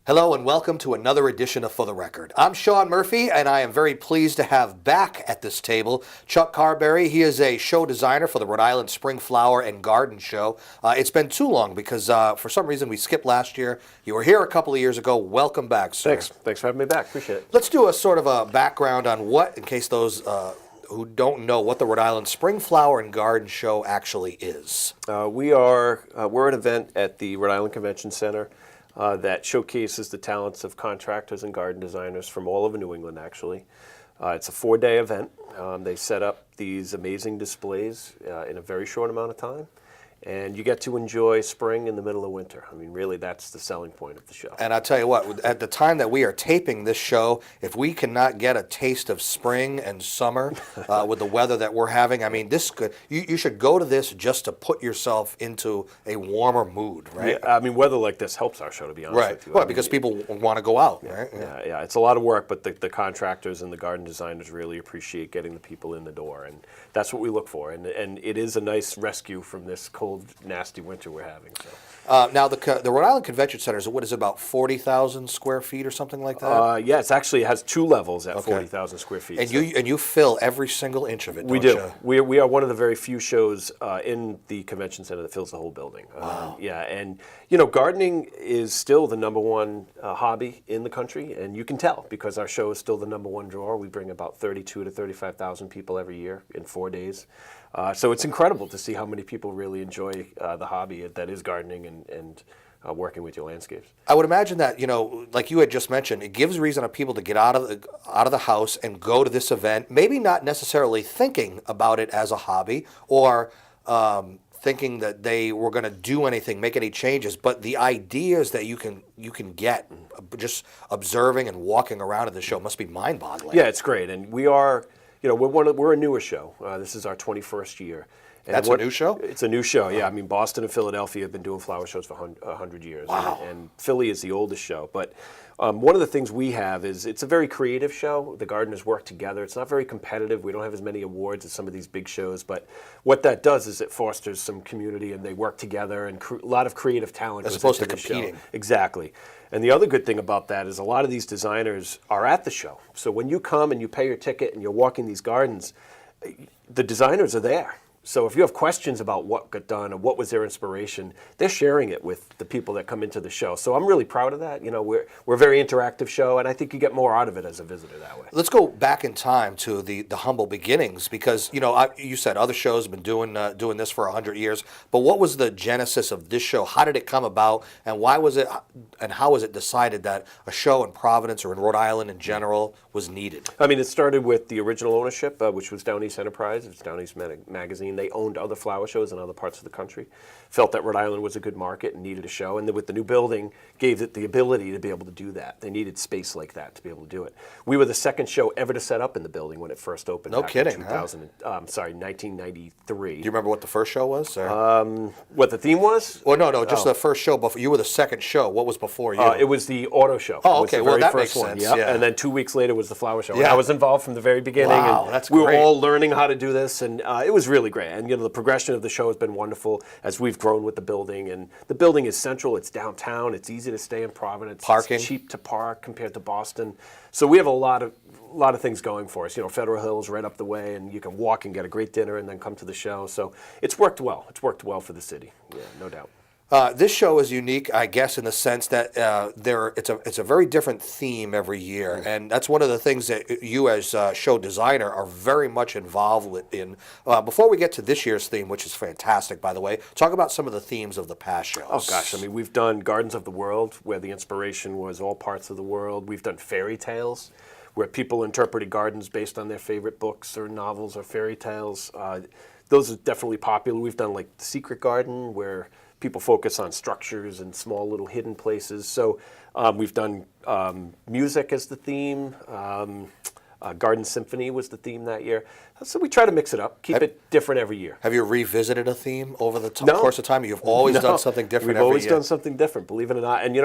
Hello and welcome to another edition of For the Record. I'm Sean Murphy and I am very pleased to have back at this table Chuck Carberry. He is a show designer for the Rhode Island Spring Flower and Garden Show. It's been too long because for some reason we skipped last year. You were here a couple of years ago. Welcome back, sir. Thanks for having me back. Appreciate it. Let's do a sort of a background on what, in case those who don't know, what the Rhode Island Spring Flower and Garden Show actually is. We're an event at the Rhode Island Convention Center that showcases the talents of contractors and garden designers from all over New England, actually. It's a 4-day event. They set up these amazing displays in a very short amount of time. And you get to enjoy spring in the middle of winter. I mean, really, that's the selling point of the show. And I'll tell you what, at the time that we are taping this show, if we cannot get a taste of spring and summer with the weather that we're having, I mean, you should go to this just to put yourself into a warmer mood, right? Yeah, I mean, weather like this helps our show, to be honest with you. Well, because people want to go out, right? Yeah, it's a lot of work, but the contractors and the garden designers really appreciate getting the people in the door, and that's what we look for. And it is a nice rescue from this cold, nasty winter we're having. So. Now, the Rhode Island Convention Center is, what is it, about 40,000 square feet or something like that? Yeah, it has 2 levels at 40,000 square feet. And you fill every single inch of it, We don't do. you? We are one of the very few shows in the convention center that fills the whole building. Wow. Yeah, and gardening is still the #1 hobby in the country, and you can tell because our show is still the #1 draw. We bring about 32 to 35,000 people every year in 4 days. So it's incredible to see how many people really enjoy the hobby that is gardening and working with your landscapes. I would imagine that, like you had just mentioned, it gives reason to people to get out of the house and go to this event, maybe not necessarily thinking about it as a hobby or thinking that they were going to do anything, make any changes, but the ideas that you can get just observing and walking around at the show must be mind-boggling. Yeah, it's great, and we are. We're a newer show. This is our 21st year. And That's a new show? It's a new show, yeah. I mean, Boston and Philadelphia have been doing flower shows for 100 years. Wow. And Philly is the oldest show. But one of the things we have is it's a very creative show. The gardeners work together. It's not very competitive. We don't have as many awards as some of these big shows. But what that does is it fosters some community, and they work together, and a lot of creative talent As goes opposed into to the competing. show. Exactly. And the other good thing about that is a lot of these designers are at the show. So when you come and you pay your ticket and you're walking these gardens, the designers are there. So if you have questions about what got done or what was their inspiration, they're sharing it with the people that come into the show. So I'm really proud of that. We're a very interactive show, and I think you get more out of it as a visitor that way. Let's go back in time to the humble beginnings because, you said other shows have been doing this for 100 years, but what was the genesis of this show? How did it come about, and why was it, and how was it decided that a show in Providence or in Rhode Island in general was needed? I mean, it started with the original ownership, which was Down East Enterprise. It's Down East Magazine. They owned other flower shows in other parts of the country, felt that Rhode Island was a good market and needed a show, and then with the new building, gave it the ability to be able to do that. They needed space like that to be able to do it. We were the second show ever to set up in the building when it first opened. No back kidding, in 1993. Do you remember what the first show was? Or? What the theme was? Well, no, just the first show. Before you were the second show. What was before you? It was the auto show. Oh, It was okay. the Well, very that first makes one. sense. Yep. Yeah. And then 2 weeks later was the flower show. Yeah. And I was involved from the very beginning. Wow, and that's we great. were all learning how to do this, and it was really great. And the progression of the show has been wonderful as we've grown with the building. And the building is central. It's downtown. It's easy to stay in Providence. Parking. It's cheap to park compared to Boston. So we have a lot of things going for us. Federal Hill's right up the way, and you can walk and get a great dinner and then come to the show. So it's worked well. It's worked well for the city. Yeah, no doubt. This show is unique, I guess, in the sense that it's a very different theme every year, and that's one of the things that you, as a show designer, are very much involved in. Before we get to this year's theme, which is fantastic, by the way, talk about some of the themes of the past shows. Oh gosh, I mean, we've done Gardens of the World, where the inspiration was all parts of the world. We've done fairy tales, where people interpreted gardens based on their favorite books or novels or fairy tales. Those are definitely popular. We've done like The Secret Garden, where people focus on structures and small little hidden places. So we've done music as the theme. Garden Symphony was the theme that year. So we try to mix it up, keep it different every year. Have you revisited a theme over the No. course of time? You've always done something different We've every always year. done something different, believe it or not. And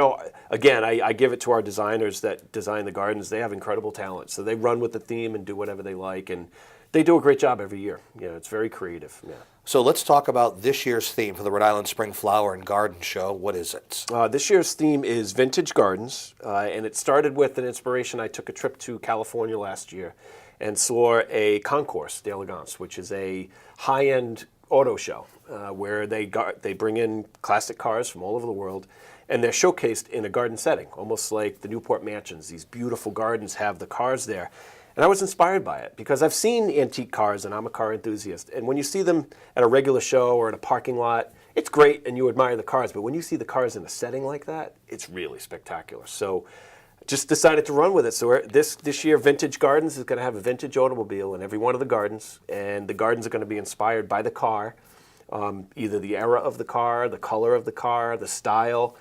again, I give it to our designers that design the gardens. They have incredible talent. So they run with the theme and do whatever they like. And They do a great job every year. It's very creative. Yeah. So let's talk about this year's theme for the Rhode Island Spring Flower and Garden Show. What is it? This year's theme is vintage gardens, and it started with an inspiration. I took a trip to California last year and saw a concours d'elegance, which is a high-end auto show where they bring in classic cars from all over the world, and they're showcased in a garden setting, almost like the Newport Mansions. These beautiful gardens have the cars there. And I was inspired by it because I've seen antique cars and I'm a car enthusiast. And when you see them at a regular show or in a parking lot, it's great and you admire the cars. But when you see the cars in a setting like that, it's really spectacular. So just decided to run with it. So this year, Vintage Gardens is going to have a vintage automobile in every one of the gardens. And the gardens are going to be inspired by the car, either the era of the car, the color of the car, the style.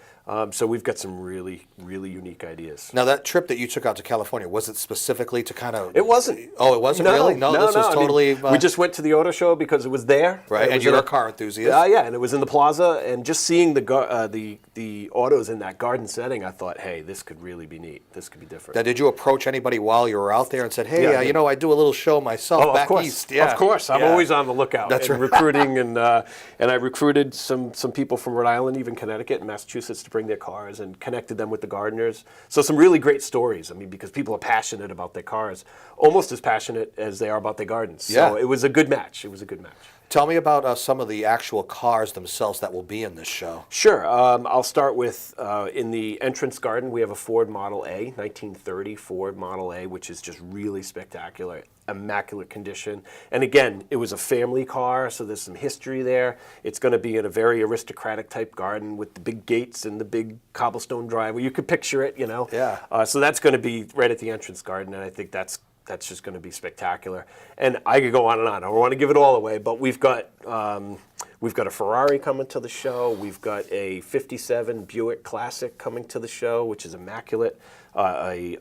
So we've got some really, really unique ideas. Now, that trip that you took out to California, was it specifically to kind of... It wasn't. Oh, it wasn't really? No, this was totally... we just went to the auto show because it was there. Right, and you're a car enthusiast. Yeah, and it was in the plaza, and just seeing the autos in that garden setting, I thought, hey, this could really be neat. This could be different. Now, did you approach anybody while you were out there and said, hey, I do a little show myself back east? Yeah, of course. I'm always on the lookout. That's right. Recruiting, and I recruited some people from Rhode Island, even Connecticut and Massachusetts, to bring their cars and connected them with the gardeners. So some really great stories. I mean, because people are passionate about their cars, almost as passionate as they are about their gardens. So it was a good match. It was a good match. Tell me about some of the actual cars themselves that will be in this show. Sure. I'll start with, in the entrance garden, we have a Ford Model A, 1930 Ford Model A, which is just really spectacular, immaculate condition. And again, it was a family car, so there's some history there. It's going to be in a very aristocratic type garden with the big gates and the big cobblestone driveway. You could picture it, Yeah. So that's going to be right at the entrance garden, and I think that's just going to be spectacular. And I could go on and on. I don't want to give it all away, but we've got a Ferrari coming to the show. We've got a '57 Buick Classic coming to the show, which is immaculate. A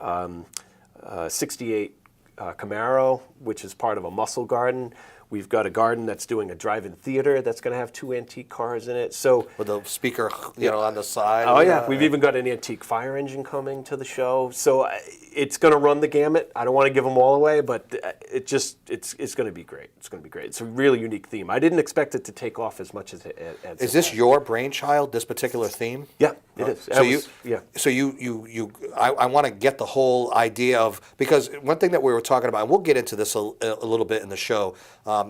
'68 Camaro, which is part of a muscle garden. We've got a garden that's doing a drive-in theater that's going to have 2 antique cars in it. So with a speaker, on the side. Oh yeah, we've even got an antique fire engine coming to the show. So it's going to run the gamut. I don't want to give them all away, but it's going to be great. It's going to be great. It's a really unique theme. I didn't expect it to take off as much as it has. Is this your brainchild? This particular theme? Yeah, it is. I want to get the whole idea of, because one thing that we were talking about, and we'll get into this a little bit in the show.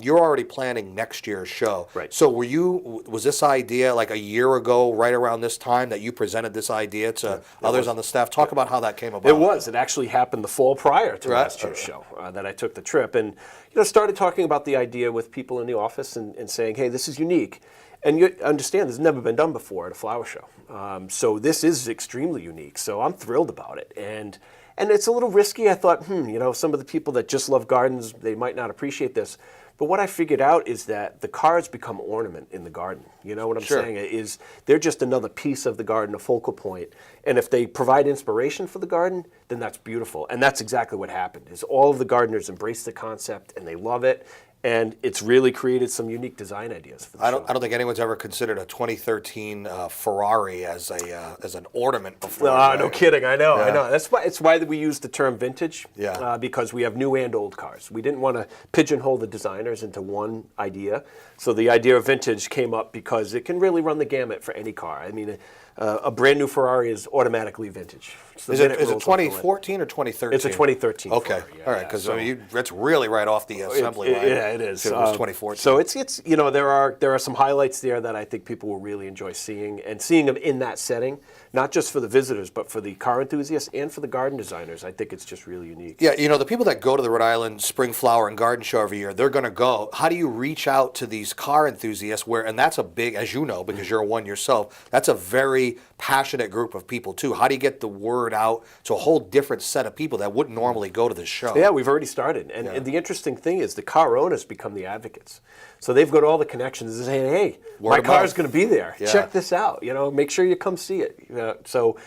You're already planning next year's show. Right. So was this idea like a year ago, right around this time, that you presented this idea to others on the staff? Talk about how that came about. It was. It actually happened the fall prior to last year's show that I took the trip. And started talking about the idea with people in the office and saying, hey, this is unique. And you understand, this has never been done before at a flower show. So this is extremely unique. So I'm thrilled about it. And it's a little risky. I thought, some of the people that just love gardens, they might not appreciate this. But what I figured out is that the cars become ornament in the garden. You know what I'm saying? Is they're just another piece of the garden, a focal point. And if they provide inspiration for the garden, then that's beautiful. And that's exactly what happened. Is all of the gardeners embrace the concept and they love it. And it's really created some unique design ideas for the show. I don't think anyone's ever considered a 2013 Ferrari as an ornament before. No, right? No kidding. I know. It's why we use the term vintage. Yeah. Because we have new and old cars. We didn't want to pigeonhole the designers into one idea. So the idea of vintage came up because it can really run the gamut for any car. I mean, a brand new Ferrari is automatically vintage. Is it 2014 or 2013? It's a 2013. Okay, Ferrari, all right, because that's really right off the assembly line. Yeah, it is. It was 2014. So it's there are some highlights there that I think people will really enjoy seeing them in that setting, not just for the visitors, but for the car enthusiasts and for the garden designers. I think it's just really unique. Yeah, the people that go to the Rhode Island Spring Flower and Garden Show every year, they're going to go. How do you reach out to these car enthusiasts? And that's a big, as you know, because you're one yourself, that's a very passionate group of people too. How do you get the word out to a whole different set of people that wouldn't normally go to this show? Yeah, we've already started. And the interesting thing is the car owners become the advocates. So they've got all the connections and saying, hey, my car's going to be there. Yeah. Check this out. Make sure you come see it. So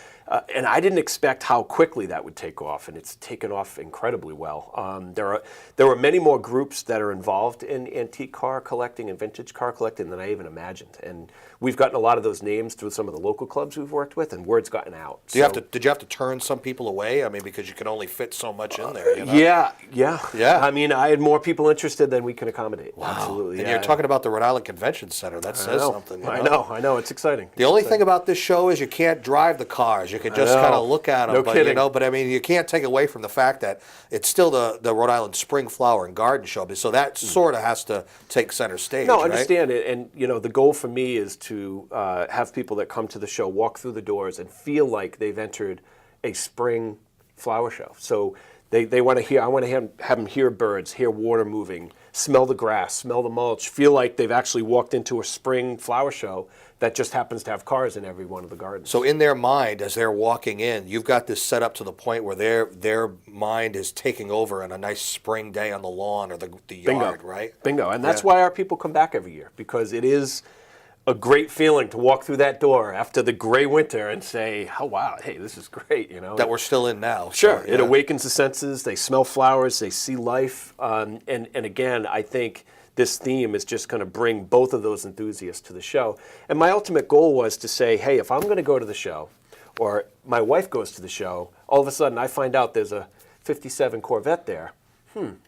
And I didn't expect how quickly that would take off, and it's taken off incredibly well. There are many more groups that are involved in antique car collecting and vintage car collecting than I even imagined. And we've gotten a lot of those names through some of the local clubs we've worked with, and word's gotten out. Did you have to turn some people away? I mean, because you can only fit so much in there. You know? Yeah. I mean, I had more people interested than we can accommodate. Wow. Absolutely. And yeah. you're talking about the Rhode Island Convention Center. That says something. You know? I know. It's exciting. The only thing about this show is you can't drive the cars. You can just kind of look at them. No but, kidding. But I mean, you can't take away from the fact that it's still the Rhode Island Spring Flower and Garden Show. So that sort of has to take center stage. No, I right? understand it. And, the goal for me is to have people that come to the show walk through the doors and feel like they've entered a spring flower show. So they want to hear, I want to have them hear birds, hear water moving, smell the grass, smell the mulch, feel like they've actually walked into a spring flower show that just happens to have cars in every one of the gardens. So in their mind, as they're walking in, you've got this set up to the point where their mind is taking over on a nice spring day on the lawn or the yard, right? Bingo. And that's why our people come back every year, because it is a great feeling to walk through that door after the gray winter and say, oh, wow, hey, this is great, That we're still in now. Sure. So, It awakens the senses. They smell flowers. They see life. And again, I think this theme is just going to bring both of those enthusiasts to the show. And my ultimate goal was to say, hey, if I'm going to go to the show, or my wife goes to the show, all of a sudden I find out there's a 57 Corvette there.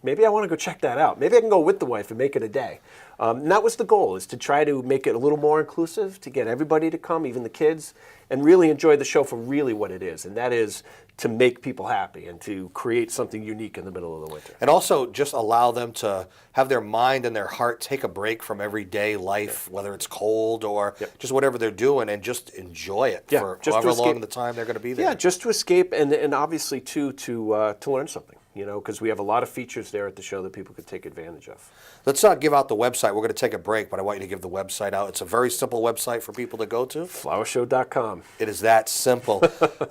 Maybe I want to go check that out. Maybe I can go with the wife and make it a day. And that was the goal, is to try to make it a little more inclusive, to get everybody to come, even the kids, and really enjoy the show for really what it is. And that is to make people happy and to create something unique in the middle of the winter. And also just allow them to have their mind and their heart take a break from everyday life, whether it's cold or just whatever they're doing, and just enjoy it for however long the time they're going to be there. Yeah, just to escape, and obviously, too, to learn something. Because we have a lot of features there at the show that people could take advantage of. Let's give out the website. We're going to take a break, but I want you to give the website out. It's a very simple website for people to go to. Flowershow.com. It is that simple.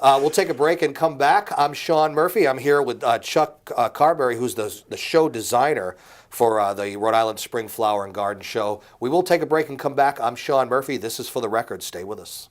We'll take a break and come back. I'm Sean Murphy. I'm here with Chuck Carberry, who's the show designer for the Rhode Island Spring Flower and Garden Show. We will take a break and come back. I'm Sean Murphy. This is For the Record. Stay with us.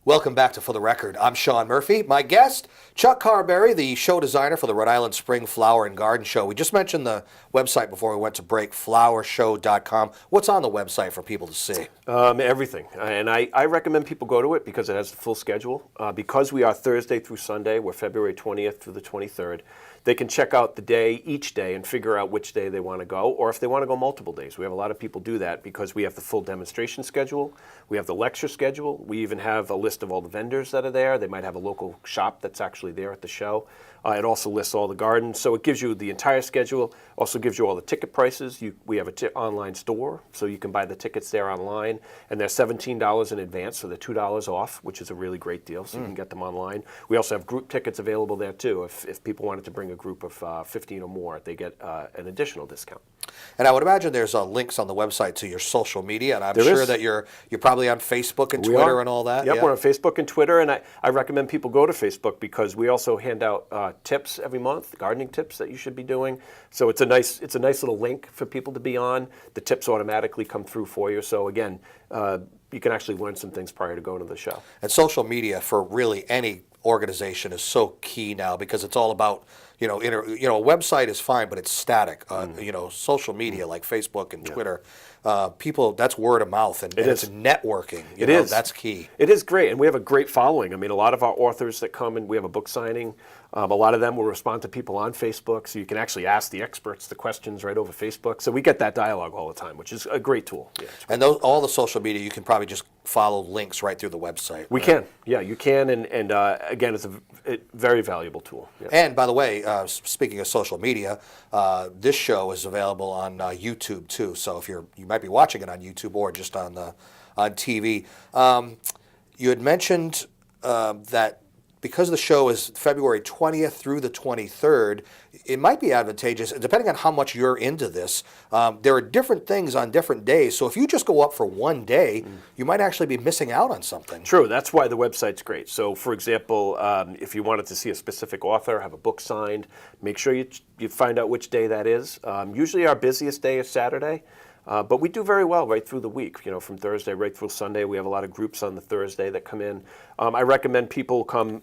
Welcome back to For the Record. I'm Sean Murphy. My guest, Chuck Carberry, the show designer for the Rhode Island Spring Flower and Garden Show. We just mentioned the website before we went to break, flowershow.com. What's on the website for people to see? Everything. And I recommend people go to it because it has the full schedule. Because we are Thursday through Sunday, we're February 20th through the 23rd. They can check out the day each day and figure out which day they want to go, or if they want to go multiple days. We have a lot of people do that because we have the full demonstration schedule. We have the lecture schedule. We even have a list of all the vendors that are there. They might have a local shop that's actually there at the show. It also lists all the gardens. So it gives you the entire schedule, also gives you all the ticket prices. We have an online store, so you can buy the tickets there online. And they're $17 in advance, so they're $2 off, which is a really great deal, so you can get them online. We also have group tickets available there, too. If people wanted to bring a group of 15 or more, they get an additional discount. And I would imagine there's links on the website to your social media, and I'm sure that you're probably on Facebook and Twitter and all that. Yep, we're on Facebook and Twitter, and I recommend people go to Facebook because we also hand out tips every month, gardening tips that you should be doing. So it's a nice little link for people to be on. The tips automatically come through for you. So again, you can actually learn some things prior to going to the show. And social media for really any organization is so key now because it's all about a website is fine, but it's static. Social media like Facebook and Twitter, people, that's word of mouth, and it's networking. That's key. It is great, and we have a great following. I mean, a lot of our authors that come and we have a book signing. A lot of them will respond to people on Facebook, so you can actually ask the experts the questions right over Facebook. So we get that dialogue all the time, which is a great tool. Yeah, and all the social media, you can probably just follow links right through the website. We can, yeah, you can, and again, it's a very valuable tool. Yeah. And by the way, speaking of social media, this show is available on YouTube too. So if you might be watching it on YouTube or just on TV. You had mentioned that because the show is February 20th through the 23rd, it might be advantageous, depending on how much you're into this. There are different things on different days. So if you just go up for one day, you might actually be missing out on something. True. That's why the website's great. So, for example, if you wanted to see a specific author, have a book signed, make sure you find out which day that is. Usually our busiest day is Saturday. But we do very well right through the week, from Thursday right through Sunday. We have a lot of groups on the Thursday that come in. I recommend people come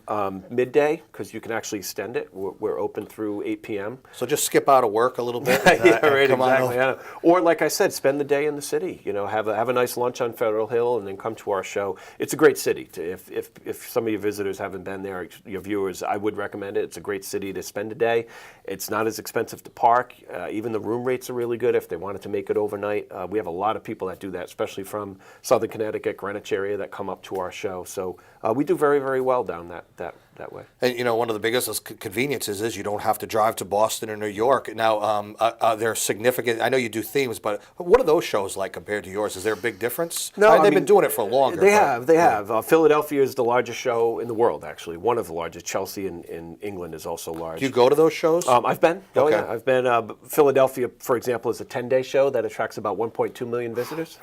midday because you can actually extend it. We're open through 8 p.m. So just skip out of work a little bit. Yeah, right, come exactly. on over. Or like I said, spend the day in the city. Have a nice lunch on Federal Hill and then come to our show. It's a great city. If some of your visitors haven't been there, your viewers, I would recommend it. It's a great city to spend a day. It's not as expensive to park. Even the room rates are really good if they wanted to make it overnight. We have a lot of people that do that, especially from Southern Connecticut, Greenwich area, that come up to our show. So we do very, very well down that way. And one of the biggest conveniences is you don't have to drive to Boston or New York. Now, they're significant. I know you do themes, but what are those shows like compared to yours? Is there a big difference? No, they've been doing it for longer. They have. Philadelphia is the largest show in the world, actually. One of the largest. Chelsea in England is also large. Do you go to those shows? I've been. Oh, Okay. yeah. I've been. Philadelphia, for example, is a 10-day show that attracts about 1.2 million visitors.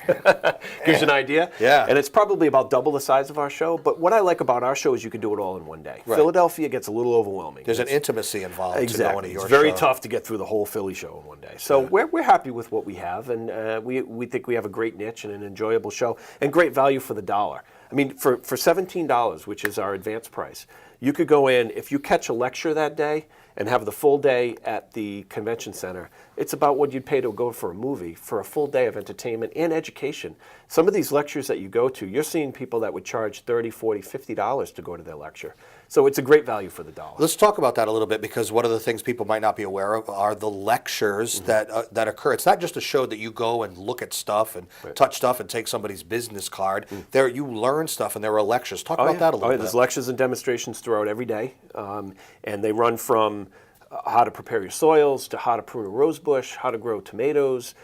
Gives you an idea. Yeah. And it's probably about double the size of our show. But what I like about our show is you can do it all in one day. Right. Philadelphia gets a little overwhelming. There's an intimacy involved to going to your It's very show. tough to get through the whole Philly show in one day. So we're happy with what we have, and we think we have a great niche and an enjoyable show and great value for the dollar. I mean, for $17, which is our advance price, you could go in, if you catch a lecture that day and have the full day at the convention center, it's about what you'd pay to go for a movie for a full day of entertainment and education. Some of these lectures that you go to, you're seeing people that would charge $30, $40, $50 to go to their lecture. So it's a great value for the dollar. Let's talk about that a little bit, because one of the things people might not be aware of are the lectures that occur. It's not just a show that you go and look at stuff and touch stuff and take somebody's business card. There you learn stuff, and there are lectures. Talk about that a little bit. There's lectures and demonstrations throughout every day, and they run from how to prepare your soils to how to prune a rose bush, how to grow tomatoes,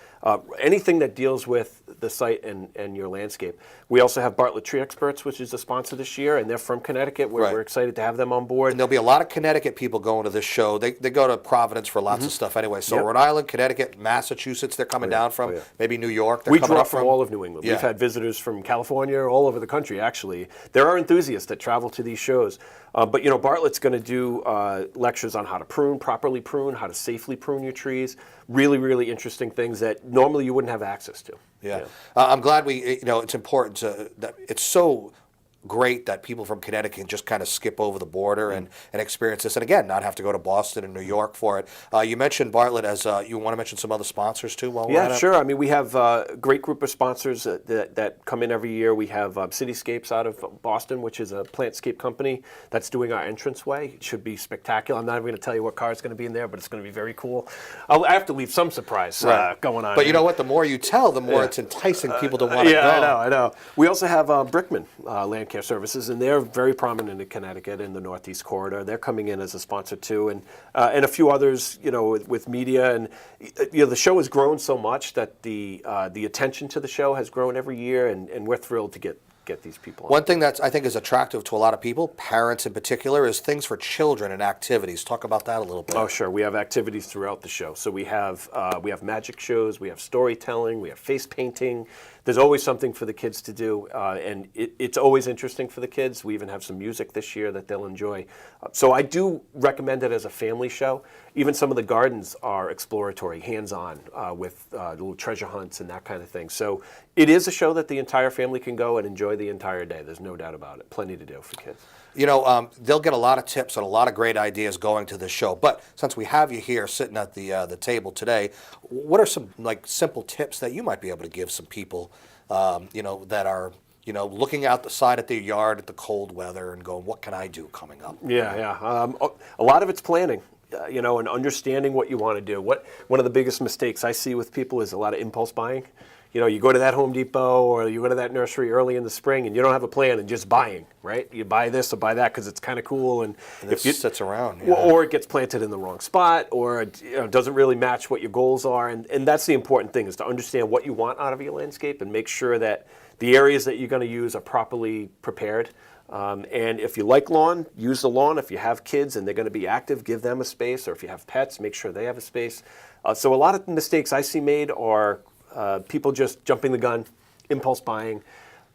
anything that deals with the site and your landscape. We also have Bartlett Tree Experts, which is a sponsor this year, and they're from Connecticut. We're excited to have them on board. And there'll be a lot of Connecticut people going to this show. They go to Providence for lots of stuff anyway. So Rhode Island, Connecticut, Massachusetts, they're coming down from. Maybe New York. We draw from all of New England. Yeah. We've had visitors from California, all over the country, actually. There are enthusiasts that travel to these shows. But Bartlett's going to do lectures on how to properly prune, how to safely prune your trees. Really, really interesting things that normally you wouldn't have access to. Yeah. I'm glad it's important that it's so great that people from Connecticut can just kind of skip over the border and experience this, and again, not have to go to Boston and New York for it. You mentioned Bartlett as you want to mention some other sponsors too while we're at it? Yeah, sure. I mean, we have a great group of sponsors that come in every year. We have Cityscapes out of Boston, which is a plantscape company that's doing our entranceway. It should be spectacular. I'm not even going to tell you what car is going to be in there, but it's going to be very cool. I have to leave some surprise going on. But you know what? The more you tell, the more it's enticing people to want to go. Yeah, I know. We also have Brickman Land Care Services, and they're very prominent in Connecticut in the Northeast Corridor. They're coming in as a sponsor too, and a few others, with media, and the show has grown so much that the attention to the show has grown every year, and we're thrilled to get these people on. One thing that I think is attractive to a lot of people, parents in particular, is things for children and activities. Talk about that a little bit. Oh, sure. We have activities throughout the show. So we have magic shows, we have storytelling, we have face painting. There's always something for the kids to do, and it's always interesting for the kids. We even have some music this year that they'll enjoy. So I do recommend it as a family show. Even some of the gardens are exploratory, hands-on, with little treasure hunts and that kind of thing. So it is a show that the entire family can go and enjoy the entire day. There's no doubt about it. Plenty to do for kids. They'll get a lot of tips and a lot of great ideas going to this show. But since we have you here sitting at the table today, what are some simple tips that you might be able to give some people, that are looking out the side at their yard at the cold weather and going, what can I do coming up? Yeah. A lot of it's planning. And understanding what you want to do. One of the biggest mistakes I see with people is a lot of impulse buying. You go to that Home Depot or you go to that nursery early in the spring and you don't have a plan and just buying, right? You buy this or buy that because it's kind of cool, and if it sits around, or it gets planted in the wrong spot, or it doesn't really match what your goals are, and that's the important thing, is to understand what you want out of your landscape and make sure that the areas that you're going to use are properly prepared. And if you like lawn, use the lawn. If you have kids and they're going to be active, give them a space. Or if you have pets, make sure they have a space. So a lot of mistakes I see made are people just jumping the gun, impulse buying.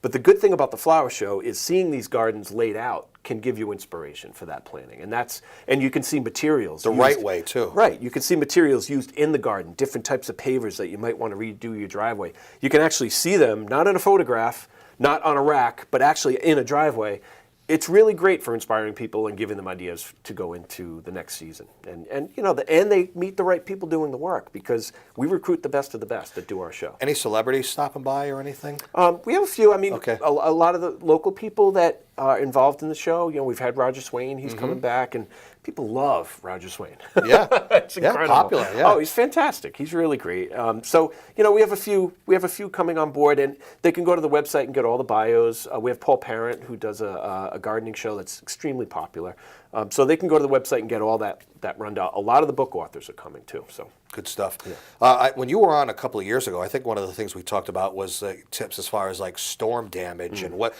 But the good thing about the flower show is seeing these gardens laid out can give you inspiration for that planting. And you can see materials. The right way, too. Right. You can see materials used in the garden, different types of pavers that you might want to redo your driveway. You can actually see them, not in a photograph, not on a rack, but actually in a driveway. It's really great for inspiring people and giving them ideas to go into the next season. And they meet the right people doing the work, because we recruit the best of the best that do our show. Any celebrities stopping by or anything? We have a few. I mean, Okay. a lot of the local people that are involved in the show. We've had Roger Swain. He's coming back, and people love Roger Swain. Yeah. It's Yeah, incredible. popular, yeah. Oh, he's fantastic. He's really great. So we have a few coming on board, and they can go to the website and get all the bios. We have Paul Parent, who does a gardening show that's extremely popular. So they can go to the website and get all that rundown. A lot of the book authors are coming too. So Good stuff. Yeah. When you were on a couple of years ago, I think one of the things we talked about was tips as far as like storm damage and what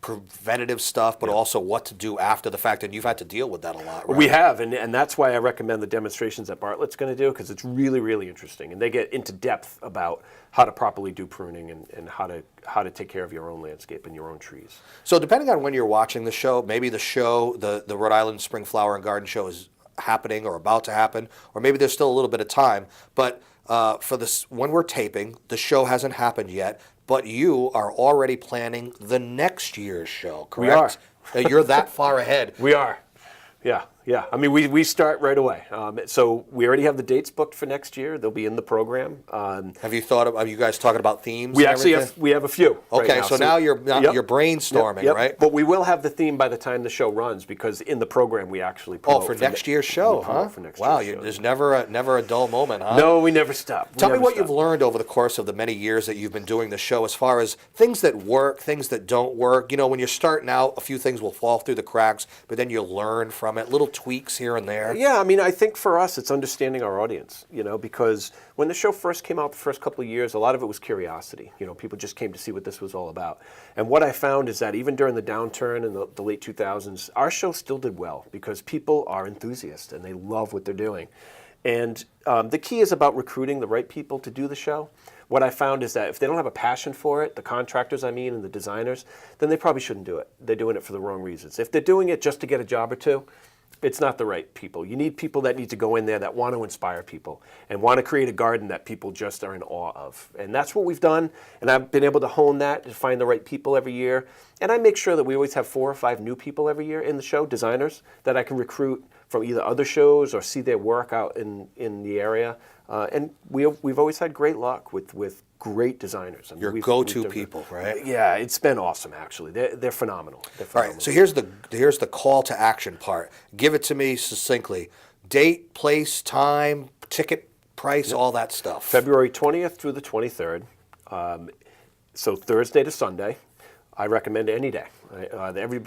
preventative stuff, but also what to do after the fact. And you've had to deal with that a lot, right? We have, and that's why I recommend the demonstrations that Bartlett's going to do, because it's really, really interesting. And they get into depth about how to properly do pruning and how to take care of your own landscape and your own trees. So depending on when you're watching the show, maybe the Rhode Island Spring Flower and Garden Show is happening or about to happen, or maybe there's still a little bit of time. But for this, when we're taping, the show hasn't happened yet, but you are already planning the next year's show, correct? We are. You're that far ahead. We are. Yeah. I mean, we start right away. So we already have the dates booked for next year. They'll be in the program. Have you guys talking about themes? We and actually everything? have a few. Okay, right so now you're brainstorming, Yep. right? But we will have the theme by the time the show runs, because in the program we actually promote For next year's show, huh? For next Wow, year's show. there's never a dull moment, huh? No, we never stop. Tell me what you've learned over the course of the many years that you've been doing the show, as far as things that work, things that don't work. When you're starting out, a few things will fall through the cracks, but then you learn from it, little tweaks here and there. Yeah, I mean, I think for us, it's understanding our audience, because when the show first came out the first couple of years, a lot of it was curiosity. People just came to see what this was all about. And what I found is that even during the downturn in the late 2000s, our show still did well, because people are enthusiasts and they love what they're doing. And the key is about recruiting the right people to do the show. What I found is that if they don't have a passion for it, the contractors, and the designers, then they probably shouldn't do it. They're doing it for the wrong reasons. If they're doing it just to get a job or two, it's not the right people. You need people that need to go in there that want to inspire people and want to create a garden that people just are in awe of. And that's what we've done. And I've been able to hone that and find the right people every year. And I make sure that we always have 4 or 5 new people every year in the show, designers, that I can recruit from either other shows or see their work out in the area. And we've always had great luck with great designers. Your go-to people, right? Yeah, it's been awesome, actually. They're phenomenal. All right, so here's the call to action part. Give it to me succinctly. Date, place, time, ticket price, all that stuff. February 20th through the 23rd. So Thursday to Sunday. I recommend any day.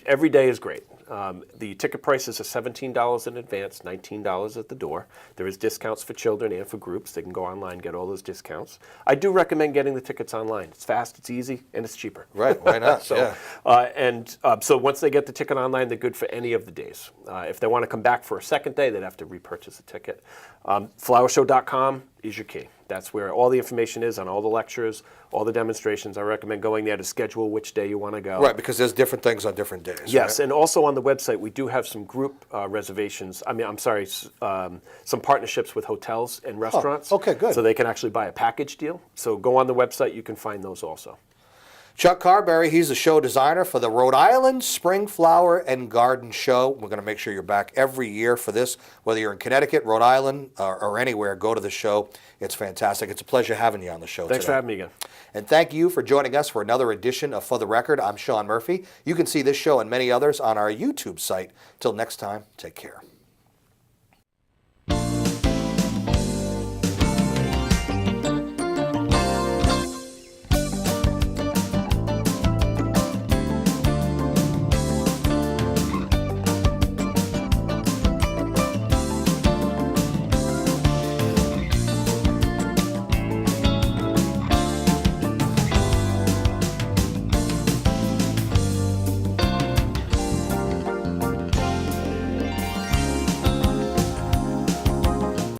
Every day is great. The ticket prices are $17 in advance, $19 at the door. There is discounts for children and for groups. They can go online and get all those discounts. I do recommend getting the tickets online. It's fast, it's easy, and it's cheaper. Right, why not? So once they get the ticket online, they're good for any of the days. If they want to come back for a second day, they'd have to repurchase a ticket. Flowershow.com is your key. That's where all the information is on all the lectures, all the demonstrations. I recommend going there to schedule which day you want to go. Right, because there's different things on different days. Yes, right? and also on the website, we do have some group reservations. Some partnerships with hotels and restaurants. Okay, good. So they can actually buy a package deal. So go on the website, you can find those also. Chuck Carberry, he's the show designer for the Rhode Island Spring Flower and Garden Show. We're going to make sure you're back every year for this. Whether you're in Connecticut, Rhode Island, or anywhere, go to the show. It's fantastic. It's a pleasure having you on the show Thanks today. for having me again. And thank you for joining us for another edition of For the Record. I'm Sean Murphy. You can see this show and many others on our YouTube site. Till next time, take care.